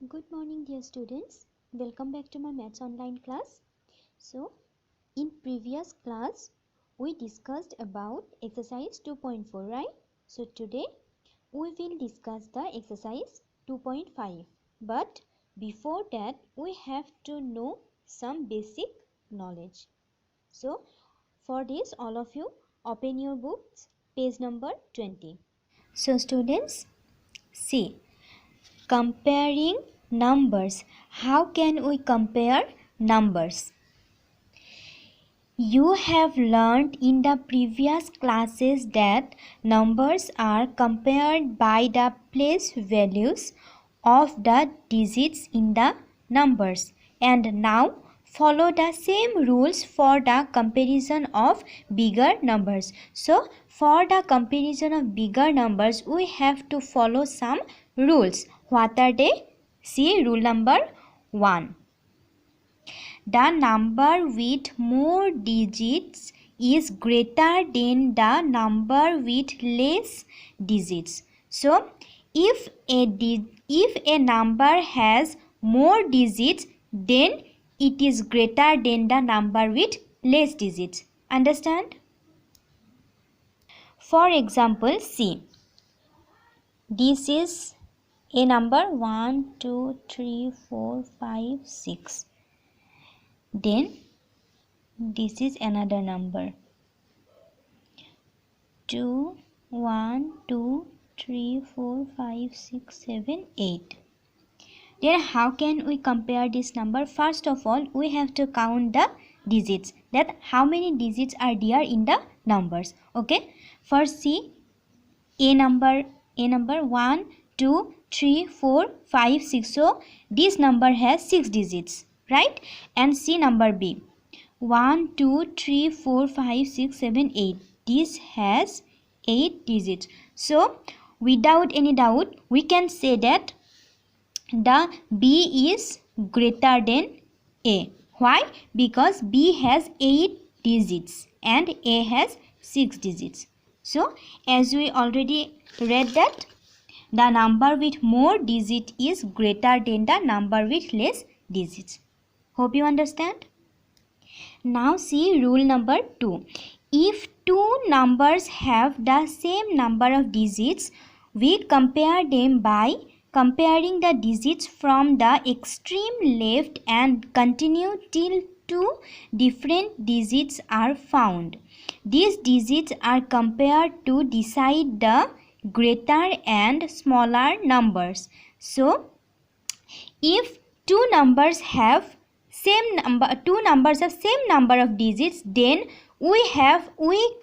Good morning dear students. Welcome back to my maths online class. So in previous class we discussed about exercise 2.4, right? So today we will discuss the exercise 2.5. But before that we have to know some basic knowledge. So for this all of you open your books, page number 20. So students, see, comparing numbers. How can we compare numbers? You have learned in the previous classes that numbers are compared by the place values of the digits in the numbers, and now follow the same rules for the comparison of bigger numbers. So for the comparison of bigger numbers we have to follow some rules. What are they? See rule number 1. The number with more digits is greater than the number with less digits. So if a number has more digits, then it is greater than the number with less digits. Understand? For example, see, this is a number 1, 2, 3, 4, 5, 6. Then this is another number 2, 1, 2, 3, 4, 5, 6, 7, 8. Then how can we compare this number? First of all, we have to count the digits, that how many digits are there in the numbers. Okay, first see a number 1, 2, 3, 4, 5, 6. So this number has 6 digits, right? And see number B, 1, 2, 3, 4, 5, 6, 7, 8. This has 8 digits. So without any doubt we can say that the B is greater than A. Why? Because B has 8 digits and A has 6 digits. So as we already read that the number with more digits is greater than the number with less digits. Hope you understand. Now see rule number 2. If two numbers have the same number of digits, we compare them by comparing the digits from the extreme left and continue till two different digits are found. These digits are compared to decide the greater and smaller numbers. So if two numbers have two numbers have same number of digits, then we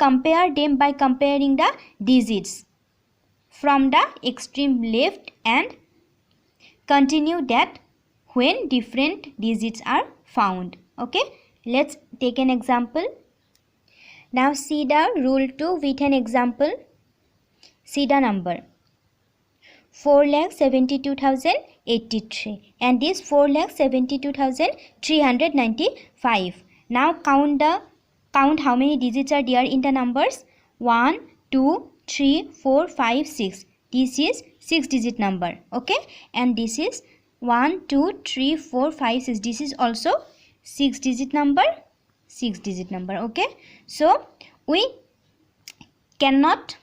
compare them by comparing the digits from the extreme left and continue that when different digits are found. Okay, let's take an example. Now see the rule 2 with an example. See the number 4,72,083 and this 4,72,395. Now count how many digits are there in the numbers. 1, 2, 3, 4, 5, 6. This is 6 digit number. Okay, and this is 1, 2, 3, 4, 5, 6. This is also 6 digit number. 6 digit number. Okay, so we cannot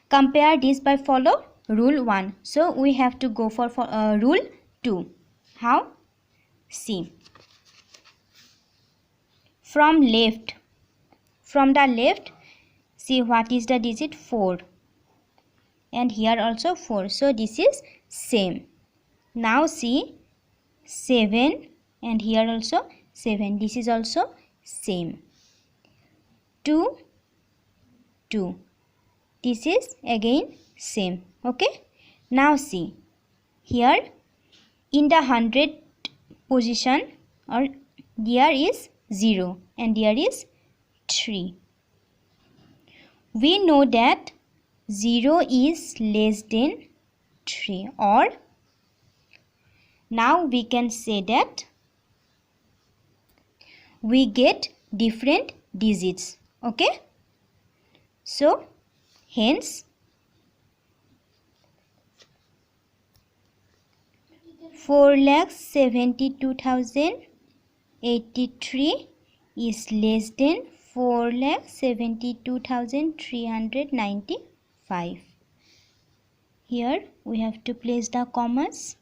compare this by follow rule 1. So we have to go for rule 2. How? See, from the left, see what is the digit 4 and here also 4. So this is same. Now see 7 and here also 7. This is also same. 2, 2. This is again same. Okay, now see here in the 100 position or there is 0 and there is 3. We know that 0 is less than 3, or now we can say that we get different digits. Okay, so hence 4,72,083 is less than 4,72,395. Here we have to place the commas.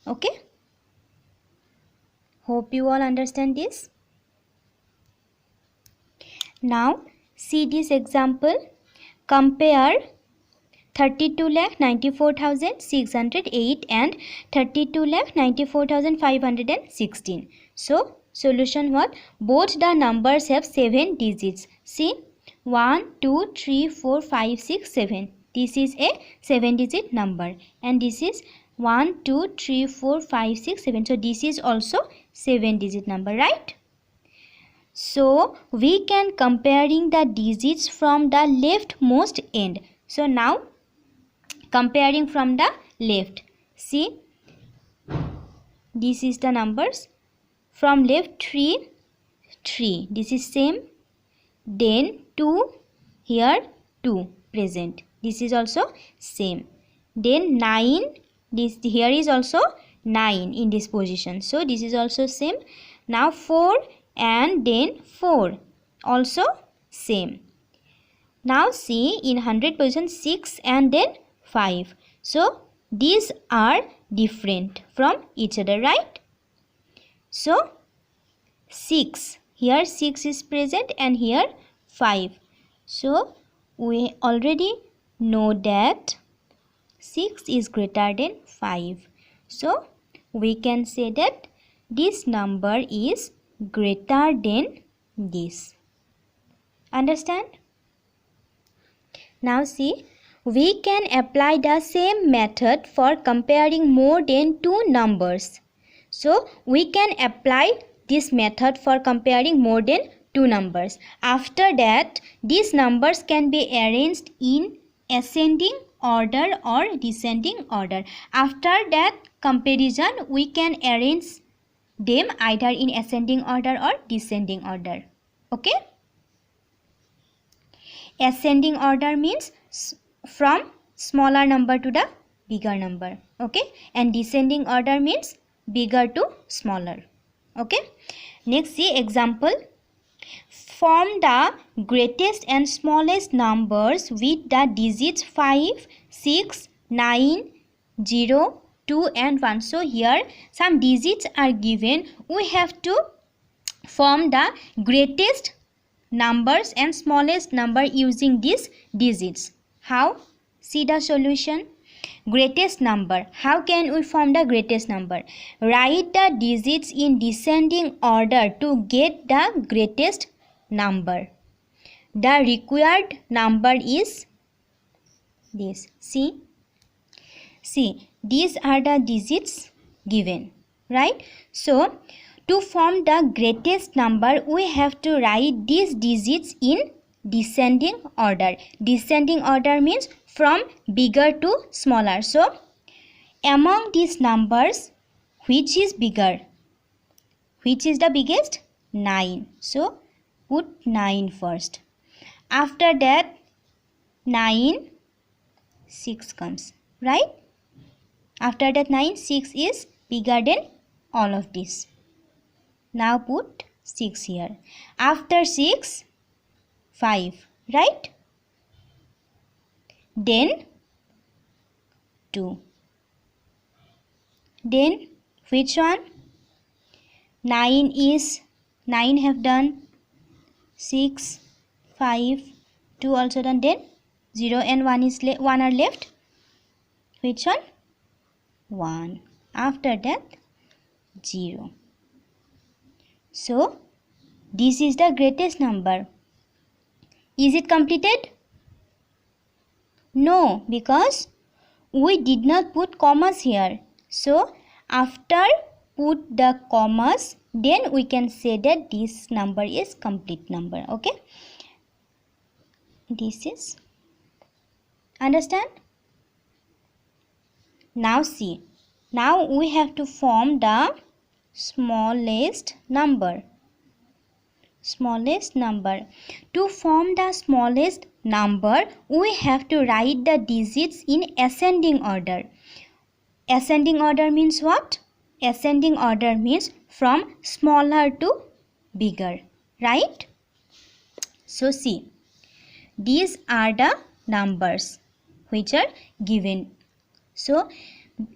Okay. Hope you all understand this. Now see this example. Compare 32,94,608 and 32,94,516. So solution what? Both the numbers have 7 digits. See, 1, 2, 3, 4, 5, 6, 7. This is a 7-digit number, and this is 1, 2, 3, 4, 5, 6, 7. So this is also 7-digit number, right? So we can comparing the digits from the leftmost end. So now comparing from the left. See, this is the numbers. From left 3, 3. This is same. Then 2, here 2 present. This is also same. Then 9. This here is also 9 in this position. So this is also same. Now 4 and then 4 also same. Now see in 100 position 6 and then 5. So these are different from each other, right? So 6, here 6 is present and here 5. So we already know that 6 is greater than 5. So we can say that this number is greater than this. Understand? Now see, we can apply the same method for comparing more than 2 numbers. So we can apply this method for comparing more than 2 numbers. After that, these numbers can be arranged in ascending order or descending order. After that comparison, we can arrange them either in ascending order or descending order. Okay? Ascending order means from smaller number to the bigger number. Okay? And descending order means bigger to smaller. Okay? Next, see example. Form the greatest and smallest numbers with the digits 5, 6, 9, 0, 2 and 1. So here some digits are given. We have to form the greatest numbers and smallest number using these digits. How? See the solution. Greatest number. How can we form the greatest number? Write the digits in descending order to get the greatest number. The required number is this. See, these are the digits given, right? So to form the greatest number, we have to write these digits in descending order. Descending order means from bigger to smaller. So among these numbers, which is bigger? Which is the biggest? 9. So put 9 first. After that 9, 6 comes, right? After that 9, 6 is bigger than all of this. Now put 6 here. After 6, 5, right? Then 2. Then which one? 9 is 9 have done. 6, 5, 2 also done. Then 0 and 1 is 1 are left. Which one? 1. After that 0. So this is the greatest number. Is it completed? No, because we did not put commas here. So after put the commas, then we can say that this number is complete number. Okay? This is. Understand? Now see. Now we have to form the smallest number. Smallest number. To form the smallest number, we have to write the digits in ascending order. ascending order means what? Ascending order means from smaller to bigger, right? So see, these are the numbers which are given. So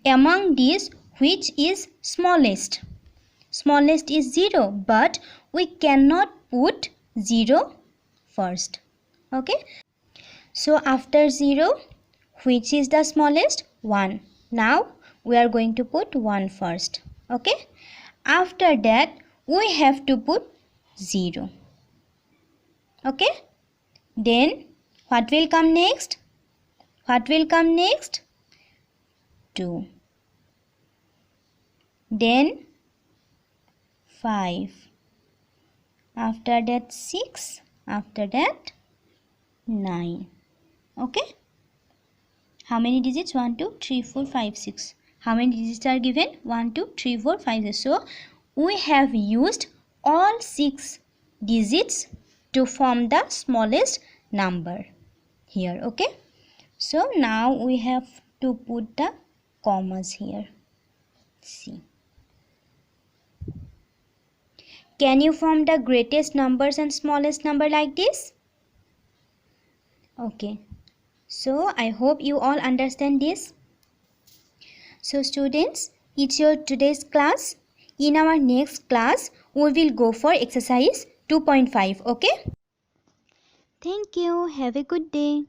among these, which is smallest? Smallest is 0, but we cannot put 0 first. Okay. So after 0, which is the smallest? 1. Now we are going to put 1 first. Okay. After that, we have to put 0. Okay. Then what will come next? What will come next? 2. Then 5. After that 6. After that 9. Okay. How many digits? 1, 2, 3, 4, 5, 6. How many digits are given? 1, 2, 3, 4, 5, 6. So we have used all 6 digits to form the smallest number here. Okay. So now we have to put the commas here. See. Can you form the greatest numbers and smallest number like this? Okay. So I hope you all understand this. So students, it's your today's class. In our next class, we will go for exercise 2.5. Okay? Thank you. Have a good day.